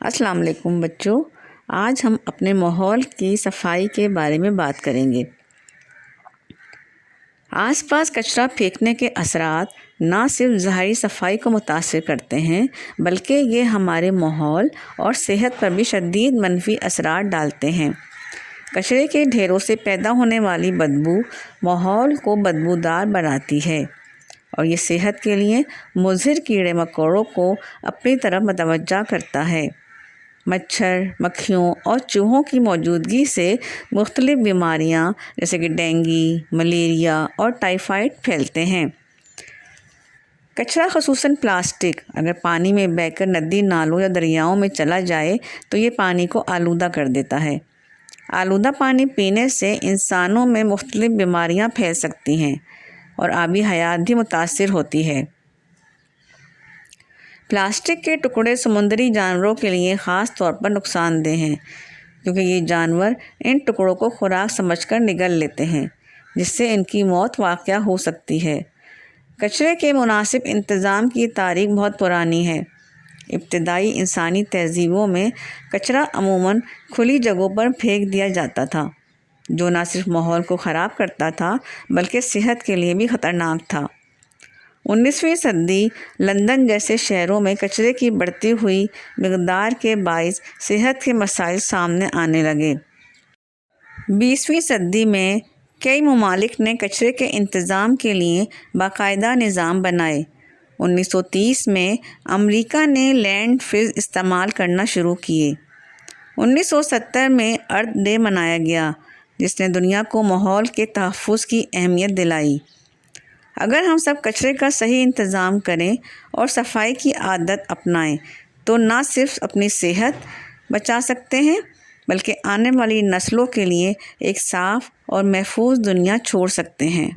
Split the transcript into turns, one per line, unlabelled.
السلام علیکم بچوں، آج ہم اپنے ماحول کی صفائی کے بارے میں بات کریں گے۔ آس پاس کچرا پھینکنے کے اثرات نہ صرف ظاہری صفائی کو متاثر کرتے ہیں بلکہ یہ ہمارے ماحول اور صحت پر بھی شدید منفی اثرات ڈالتے ہیں۔ کچرے کے ڈھیروں سے پیدا ہونے والی بدبو ماحول کو بدبودار بناتی ہے اور یہ صحت کے لیے مضر کیڑے مکوڑوں کو اپنی طرف متوجہ کرتا ہے۔ مچھر، مکھیوں اور چوہوں کی موجودگی سے مختلف بیماریاں جیسے کہ ڈینگی، ملیریا اور ٹائیفائڈ پھیلتے ہیں۔ کچرا خصوصاً پلاسٹک اگر پانی میں بہہ کر ندی، نالوں یا دریاؤں میں چلا جائے تو یہ پانی کو آلودہ کر دیتا ہے۔ آلودہ پانی پینے سے انسانوں میں مختلف بیماریاں پھیل سکتی ہیں اور آبی حیات بھی متاثر ہوتی ہے۔ پلاسٹک کے ٹکڑے سمندری جانوروں کے لیے خاص طور پر نقصان دہ ہیں کیونکہ یہ جانور ان ٹکڑوں کو خوراک سمجھ کر نگل لیتے ہیں، جس سے ان کی موت واقع ہو سکتی ہے۔ کچرے کے مناسب انتظام کی تاریخ بہت پرانی ہے۔ ابتدائی انسانی تہذیبوں میں کچرا عموماً کھلی جگہوں پر پھینک دیا جاتا تھا، جو نہ صرف ماحول کو خراب کرتا تھا بلکہ صحت کے لیے بھی خطرناک تھا۔ 19ویں صدی لندن جیسے شہروں میں کچرے کی بڑھتی ہوئی مقدار کے باعث صحت کے مسائل سامنے آنے لگے۔ 20ویں صدی میں کئی ممالک نے کچرے کے انتظام کے لیے باقاعدہ نظام بنائے۔ 1930 میں امریکہ نے لینڈ فلز استعمال کرنا شروع کیے۔ 1970 میں ارتھ ڈے منایا گیا جس نے دنیا کو ماحول کے تحفظ کی اہمیت دلائی۔ اگر ہم سب کچرے کا صحیح انتظام کریں اور صفائی کی عادت اپنائیں تو نہ صرف اپنی صحت بچا سکتے ہیں بلکہ آنے والی نسلوں کے لیے ایک صاف اور محفوظ دنیا چھوڑ سکتے ہیں۔